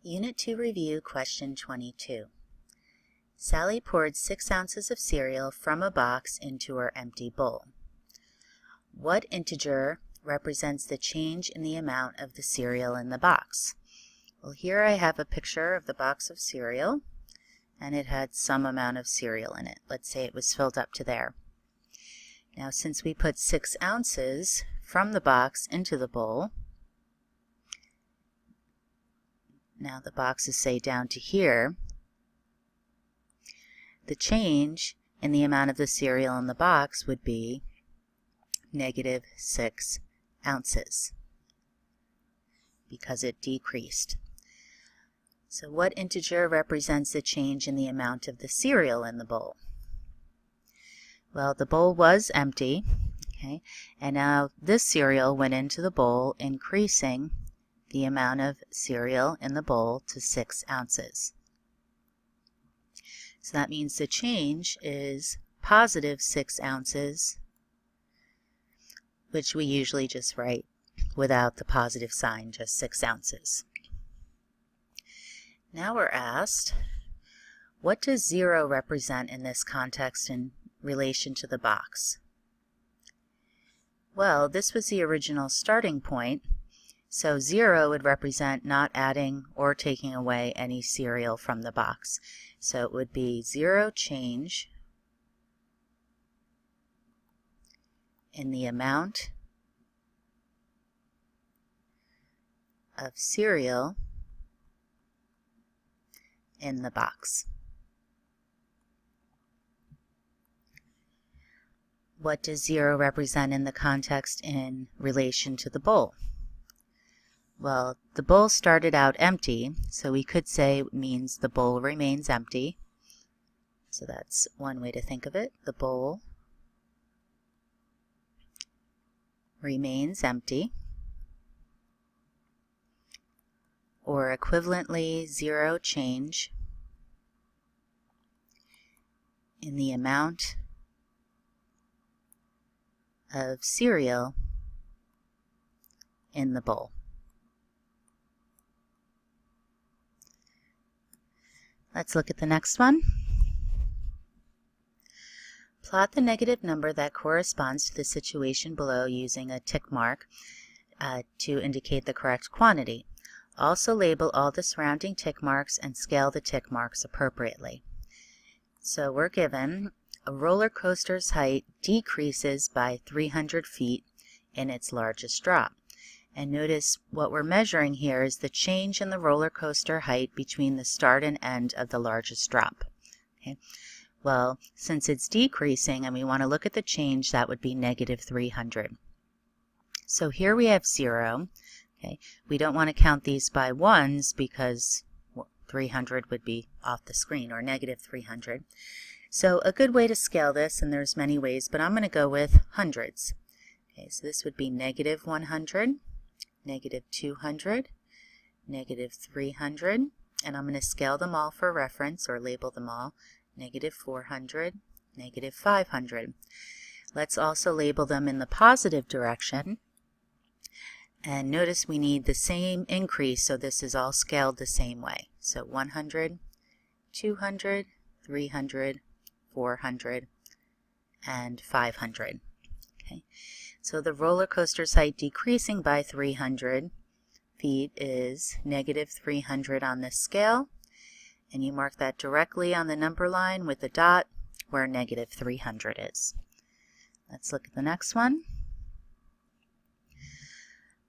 Unit 2 Review, Question 22. Sally poured 6 ounces of cereal from a box into her empty bowl. What integer represents the change in the amount of the cereal in the box? Well, here I have a picture of the box of cereal, and it had some amount of cereal in it. Let's say it was filled up to there. Now, since we put 6 ounces from the box into the bowl, now the box is, say, down to here, the change in the amount of the cereal in the box would be -6 ounces because it decreased. So what integer represents the change in the amount of the cereal in the bowl? Well, the bowl was empty, okay, and now this cereal went into the bowl, increasing the amount of cereal in the bowl to 6 ounces. So that means the change is +6 ounces, which we usually just write without the positive sign, just 6 ounces. Now we're asked, what does 0 represent in this context in relation to the box? Well, this was the original starting point, so 0 would represent not adding or taking away any cereal from the box. So it would be 0 change in the amount of cereal in the box. What does 0 represent in the context in relation to the bowl? Well, the bowl started out empty, so we could say it means the bowl remains empty. So that's one way to think of it. The bowl remains empty. Or equivalently, 0 change in the amount of cereal in the bowl. Let's look at the next one. Plot the negative number that corresponds to the situation below using a tick mark to indicate the correct quantity. Also label all the surrounding tick marks and scale the tick marks appropriately. So we're given a roller coaster's height decreases by 300 feet in its largest drop. And notice what we're measuring here is the change in the roller coaster height between the start and end of the largest drop. Okay. Well, since it's decreasing and we want to look at the change, that would be -300. So here we have 0. Okay. We don't want to count these by ones because 300 would be off the screen, or -300. So a good way to scale this, and there's many ways, but I'm going to go with hundreds. Okay, so this would be -100, -200, -300, and I'm going to scale them all for reference, or label them all, -400, -500. Let's also label them in the positive direction. And notice we need the same increase, so this is all scaled the same way. So 100, 200, 300, 400, and 500. Okay. So the roller coaster's height decreasing by 300 feet is -300 on this scale, and you mark that directly on the number line with a dot where -300 is. Let's look at the next one.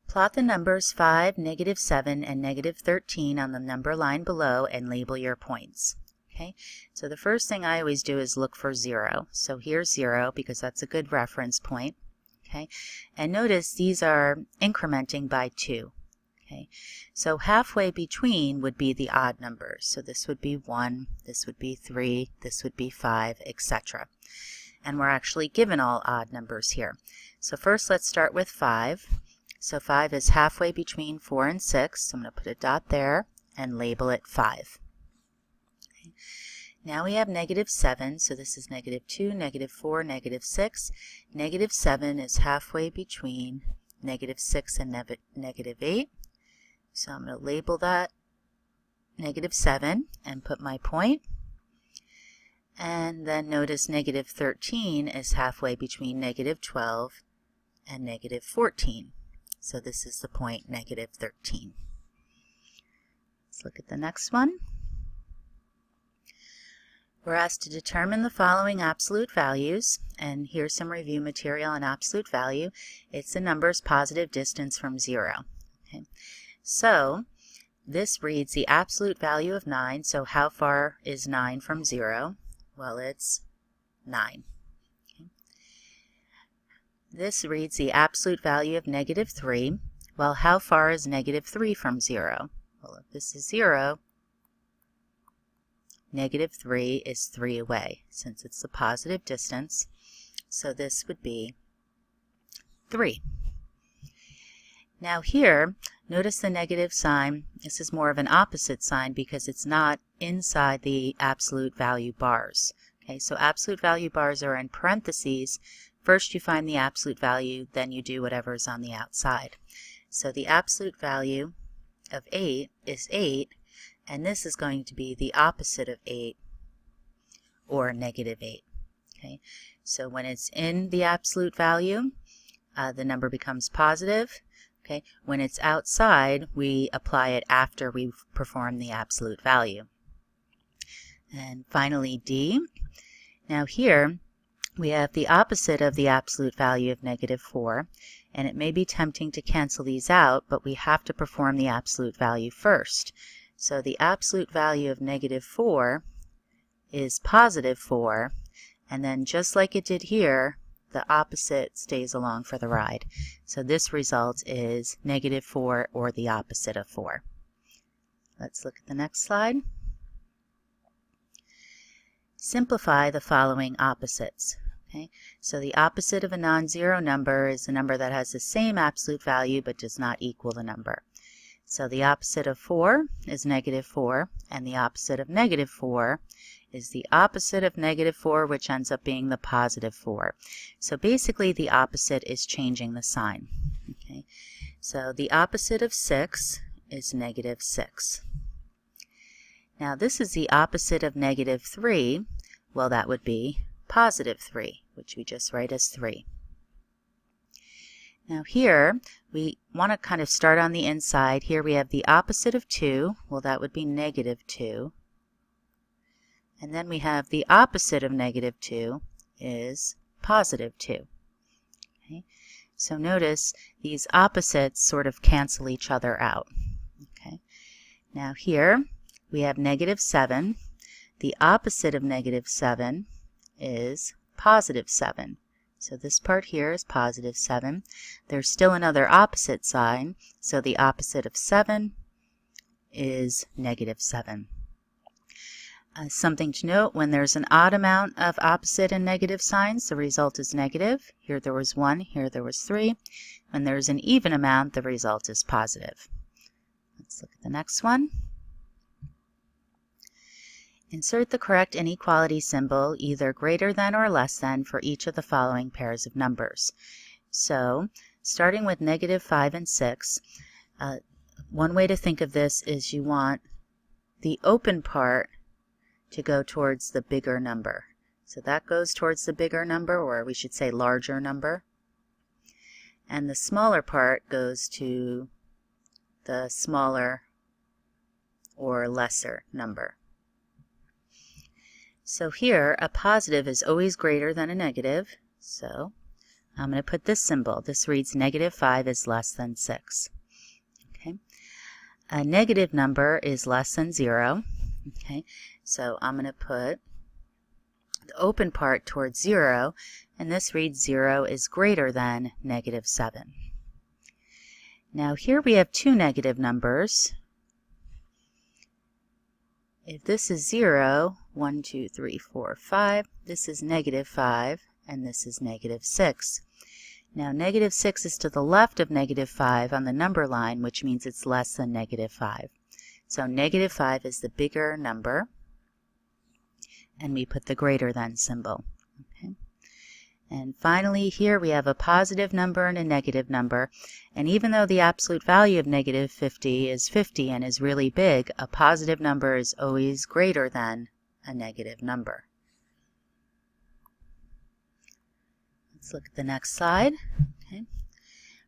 Plot the numbers 5, -7, and -13 on the number line below and label your points. Okay, so the first thing I always do is look for 0. So here's 0 because that's a good reference point. Okay, and notice these are incrementing by 2. Okay, so halfway between would be the odd numbers. So this would be 1, this would be 3, this would be 5, etc. And we're actually given all odd numbers here. So first let's start with 5. So 5 is halfway between 4 and 6. So I'm going to put a dot there and label it 5. Okay. Now we have -7, so this is -2, -4, -6. -7 is halfway between -6 and -8. So I'm going to label that negative 7 and put my point. And then notice negative 13 is halfway between negative 12 and negative 14. So this is the point negative 13. Let's look at the next one. We're asked to determine the following absolute values, and here's some review material on absolute value. It's the number's positive distance from 0. Okay. So this reads the absolute value of 9, so how far is 9 from 0? Well, it's 9. Okay. This reads the absolute value of negative 3. Well, how far is negative 3 from 0? Well, if this is 0, negative 3 is 3 away, since it's the positive distance. So this would be 3. Now here, notice the negative sign. This is more of an opposite sign because it's not inside the absolute value bars. Okay, so absolute value bars are in parentheses. First you find the absolute value, then you do whatever is on the outside. So the absolute value of 8 is 8, and this is going to be the opposite of 8, or negative 8. Okay, so when it's in the absolute value, the number becomes positive. Okay, when it's outside, we apply it after we've performed the absolute value. And finally, D. Now here, we have the opposite of the absolute value of negative 4, and it may be tempting to cancel these out, but we have to perform the absolute value first. So the absolute value of negative 4 is positive 4, and then just like it did here, the opposite stays along for the ride. So this result is negative 4, or the opposite of 4. Let's look at the next slide. Simplify the following opposites. Okay, so the opposite of a non-zero number is a number that has the same absolute value but does not equal the number. So the opposite of 4 is negative 4, and the opposite of negative 4 is the opposite of negative 4, which ends up being the positive 4. So basically the opposite is changing the sign. Okay, so the opposite of 6 is negative 6. Now this is the opposite of negative 3. Well, that would be positive 3, which we just write as 3. Now here, we want to kind of start on the inside. Here we have the opposite of 2. Well, that would be negative 2. And then we have the opposite of negative 2 is positive 2. Okay? So notice these opposites sort of cancel each other out. Okay? Now here we have negative 7. The opposite of negative 7 is positive 7. So this part here is positive 7. There's still another opposite sign, so the opposite of 7 is negative 7. Something to note, when there's an odd amount of opposite and negative signs, the result is negative. Here there was 1, here there was 3. When there's an even amount, the result is positive. Let's look at the next one. Insert the correct inequality symbol, either greater than or less than, for each of the following pairs of numbers. So, starting with negative 5 and 6, one way to think of this is you want the open part to go towards the bigger number. So that goes towards the bigger number, or we should say larger number. And the smaller part goes to the smaller or lesser number. So here, a positive is always greater than a negative. So I'm going to put this symbol. This reads negative 5 is less than 6. Okay. A negative number is less than 0. Okay. So I'm going to put the open part towards 0, and this reads 0 is greater than negative 7. Now here we have two negative numbers. If this is 0, 1, 2, 3, 4, 5, this is negative 5, and this is negative 6. Now negative 6 is to the left of negative 5 on the number line, which means it's less than negative 5. So negative 5 is the bigger number, and we put the greater than symbol. Okay. And finally, here we have a positive number and a negative number. And even though the absolute value of negative 50 is 50 and is really big, a positive number is always greater than a negative number. Let's look at the next slide. Okay.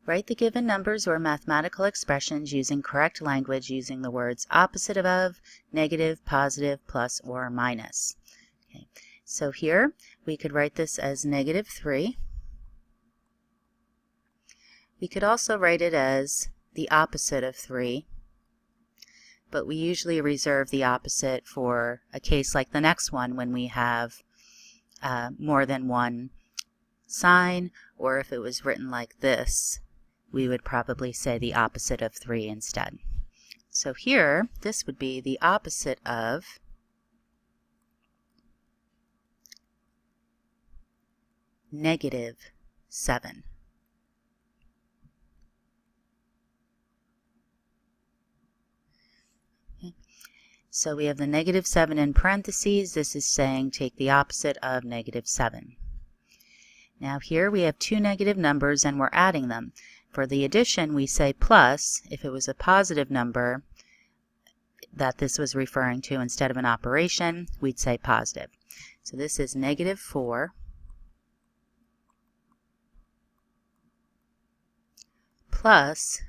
Write the given numbers or mathematical expressions using correct language using the words opposite of, negative, positive, plus, or minus. Okay. So here we could write this as negative 3. We could also write it as the opposite of 3, but we usually reserve the opposite for a case like the next one when we have more than one sign, or if it was written like this, we would probably say the opposite of 3 instead. So here, this would be the opposite of negative 7. Okay. So we have the negative 7 in parentheses. This is saying take the opposite of negative 7. Now here we have two negative numbers and we're adding them. For the addition we say plus. If it was a positive number that this was referring to instead of an operation, we'd say positive. So this is negative 4 plus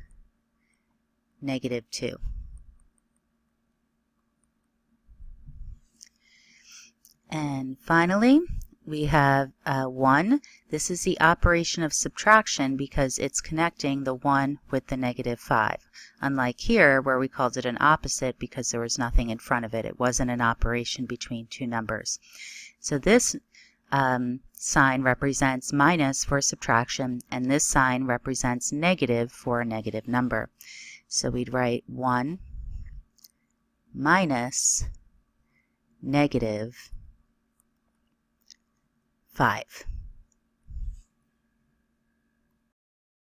negative 2. And finally, we have 1. This is the operation of subtraction because it's connecting the 1 with the negative 5. Unlike here where we called it an opposite because there was nothing in front of it. It wasn't an operation between two numbers. So this sign represents minus for subtraction, and this sign represents negative for a negative number. So we'd write 1 minus negative 5.